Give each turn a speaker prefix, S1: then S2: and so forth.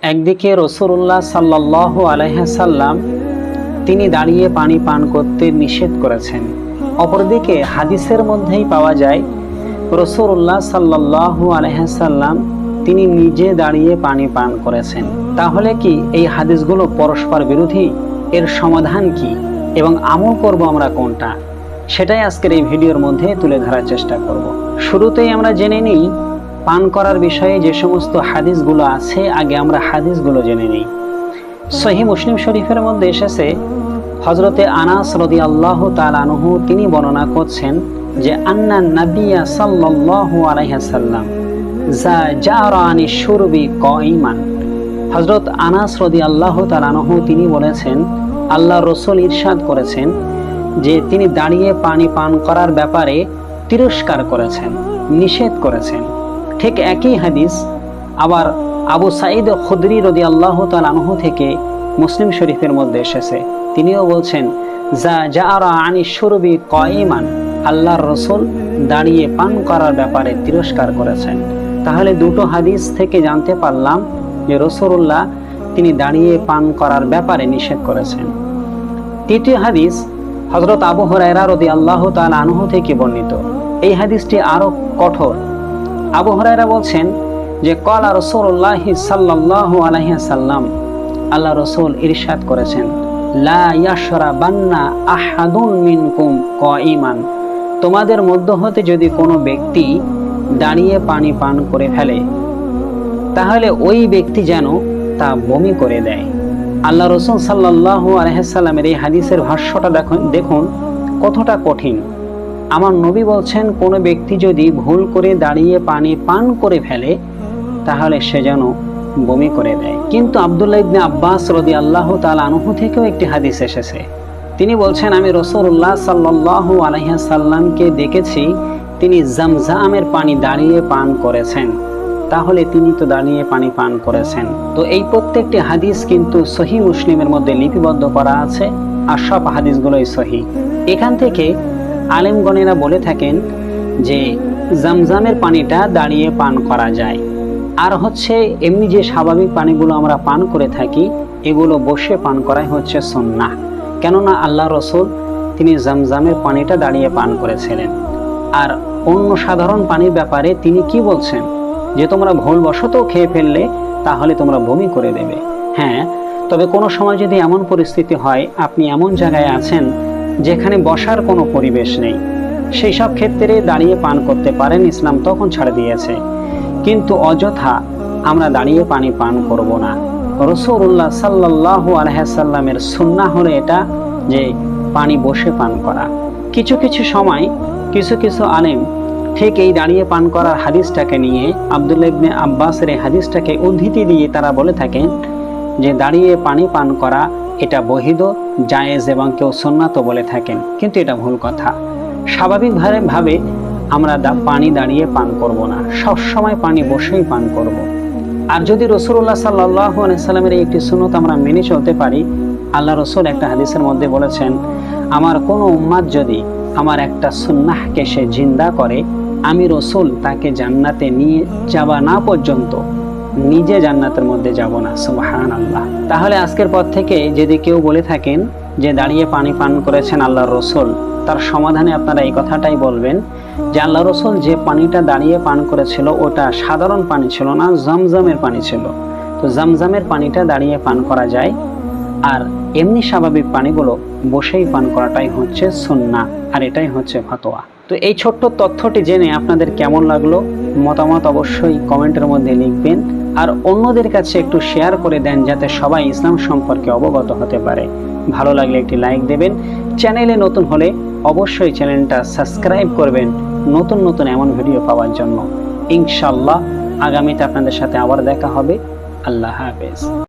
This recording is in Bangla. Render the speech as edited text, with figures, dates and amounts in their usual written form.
S1: একদিকে রাসূলুল্লাহ সাল্লাল্লাহু আলাইহি সাল্লাম তিনি দাঁড়িয়ে পানি পান করতে নিষেধ করেছেন, অপরদিকে হাদিসের মধ্যেই পাওয়া যায় রাসূলুল্লাহ সাল্লাল্লাহু আলাইহি সাল্লাম তিনি নিজে দাঁড়িয়ে পানি পান করেছেন। তাহলে কি এই হাদিসগুলো পরস্পর বিরোধী? এর সমাধান কি এবং আমল করব আমরা কোনটা, সেটাই আজকের এই ভিডিওর মধ্যে তুলে ধরার চেষ্টা করব। শুরুতেই আমরা জেনে নিই পান করার বিষয়ে যে সমস্ত হাদিসগুলো আছে, আগে আমরা হাদিসগুলো জেনে নিই। সহিহ মুসলিম শরীফের মধ্যে এসেছে, হযরতে আনাস রাদিয়াল্লাহু তাআলা আনহু তিনি বর্ণনা করছেন যে আন্না নাবিয়্যা সাল্লাল্লাহু আলাইহি সাল্লাম জারানি শুরবি কাইমান। হযরত আনাস রাদিয়াল্লাহু তাআলা আনহু তিনি বলেছেন আল্লাহর রাসূল ইরশাদ করেছেন যে তিনি দাঁড়িয়ে পানি পান করার ব্যাপারে তিরস্কার করেছেন, নিষেধ করেছেন। ঠিক একই হাদিস আবার আবু সাঈদ খুদরি রাদিয়াল্লাহু তাআলা আনহু থেকে মুসলিম শরীফের মধ্যে এসেছে, তিনিও বলছেন জাআরা আনি শুরবি কাইমান, আল্লাহর রাসূল দাঁড়িয়ে পান করার ব্যাপারে তিরস্কার করেছেন। তাহলে দুটো হাদিস থেকে জানতে পারলাম যে রাসূলুল্লাহ তিনি দাঁড়িয়ে পান করার ব্যাপারে নিষেধ করেছেন। তৃতীয় হাদিস হযরত আবু হুরায়রা রাদিয়াল্লাহু তাআলা আনহু থেকে বর্ণিত। এই হাদিসটি আরো কঠোর। আবু হুরায়রা বলছেন যে ক্বালা রাসূলুল্লাহ সাল্লাল্লাহু আলাইহি সাল্লাম, আল্লাহ রাসূল ইরশাদ করেছেন লা ইয়াশরাবান্না আহাদুন মিনকুম কাইমান, তোমাদের মধ্য হতে যদি কোনো ব্যক্তি দাঁড়িয়ে পানি পান করে ফেলে তাহলে ওই ব্যক্তি যেন তা বমি করে দেয়। আল্লাহ রাসূল সাল্লাল্লাহু আলাইহি সাল্লামের এই হাদিসের ভাষ্যটা দেখুন কতটা কঠিন। আমার নবী বলছেন কোনো ব্যক্তি যদি ভুল করে দাঁড়িয়ে পানি পান করে ফেলে তাহলে সে যেন বমি করে দেয়। কিন্তু আব্দুল্লাহ ইবনে আব্বাস রাদিয়াল্লাহু তাআলা আনহু থেকেও একটি হাদিস এসেছে, তিনি বলছেন আমি রাসূলুল্লাহ সাল্লাল্লাহু আলাইহি সাল্লামকে দেখেছি তিনি জামজামের পানি দাঁড়িয়ে পান করেছেন, তাহলে তিনি তো দাঁড়িয়ে পানি পান করেছেন। তো এই প্রত্যেকটি হাদিস কিন্তু সহিহ মুসলিমের মধ্যে লিপিবদ্ধ করা আছে, আর সব হাদিসগুলোই সহিহ। এখান থেকে আলেমগণেরা বলে থাকেন যে জামজামের পানিটা দাঁড়িয়ে পান করা যায়, আর হচ্ছে এমনি যে স্বাভাবিক পানিগুলো আমরা পান করে থাকি এগুলো বসে পান করাই হচ্ছে সুন্নাহ। কেননা আল্লাহ রাসূল তিনি জামজামের পানিটা দাঁড়িয়ে পান করেছিলেন। আর অন্য সাধারণ পানির ব্যাপারে তিনি কি বলছেন যে তোমরা ভুলবশত খেয়ে ফেললে তাহলে তোমরা বমি করে দেবে। হ্যাঁ, তবে কোনো সময় যদি এমন পরিস্থিতি হয় আপনি এমন জায়গায় আছেন যেখানে বসার কোনো পরিবেশ নেই, সেই সব ক্ষেত্রে দাঁড়িয়ে পান করতে পারেন, ইসলাম তখন ছাড় দিয়েছে। কিন্তু অযথা আমরা দাঁড়িয়ে পানি পান করব না। রাসূলুল্লাহ সাল্লাল্লাহু আলাইহি সাল্লামের সুন্নাহ হলো এটা যে পানি বসে পান করা। কিছু কিছু সময় কিছু কিছু আলেম ঠিক এই দাঁড়িয়ে পান করার হাদিসটাকে নিয়ে আব্দুল্লাহ ইবনে আব্বাসের এই হাদিসটাকে উদ্ধৃতি দিয়ে তারা বলে থাকেন যে দাঁড়িয়ে পানি পান করা এটা বৈধ, জায়েজ এবং কেউ সুন্নাতও বলে থাকেন, কিন্তু এটা ভুল কথা। স্বাভাবিকভাবে আমরা পানি দাঁড়িয়ে পান করব না, সব সময় পানি বসেই পান করব। আর যদি রাসূলুল্লাহ সাল্লাল্লাহু আলাইহি সাল্লামের এই একটি সুন্নাত আমরা মেনে চলতে পারি, আল্লাহ রাসূল একটা হাদিসের মধ্যে বলেছেন আমার কোনো উম্মাত যদি আমার একটা সুন্নাহকে সে জিন্দা করে আমি রাসূল তাকে জান্নাতে নিয়ে যাওয়া না পর্যন্ত নিজে জান্নাতের মধ্যে যাব না। সুবহানাল্লাহ। তাহলে আজকের পর থেকে যদি কেউ বলে থাকেন যে দাঁড়িয়ে পানি পান করেছেন আল্লাহর রাসূল, তার সমাধানে আপনারা এই কথাটাই বলবেন যে আল্লাহর রাসূল যে পানিটা দাঁড়িয়ে পান করেছিল ওটা সাধারণ পানি ছিল না, জামজামের পানি ছিল। তো জামজামের পানিটা দাঁড়িয়ে পান করা যায়, আর এমনি স্বাভাবিক পানিগুলো বসেই পান করাটাই হচ্ছে সুন্নাহ, আর এটাই হচ্ছে ফতোয়া। তো এই ছোট্ট তথ্যটি জেনে আপনাদের কেমন লাগলো মতামত অবশ্যই কমেন্টের মধ্যে লিখবেন, আর অন্যদের কাছে একটু শেয়ার করে দেন যাতে সবাই ইসলাম সম্পর্কে অবগত হতে পারে। ভালো লাগলে একটি লাইক দেবেন, চ্যানেলে নতুন হলে অবশ্যই চ্যানেলটা সাবস্ক্রাইব করবেন নতুন নতুন এমন ভিডিও পাওয়ার জন্য। ইনশাআল্লাহ আগামীতে আপনাদের সাথে আবার দেখা হবে। আল্লাহ হাফেজ।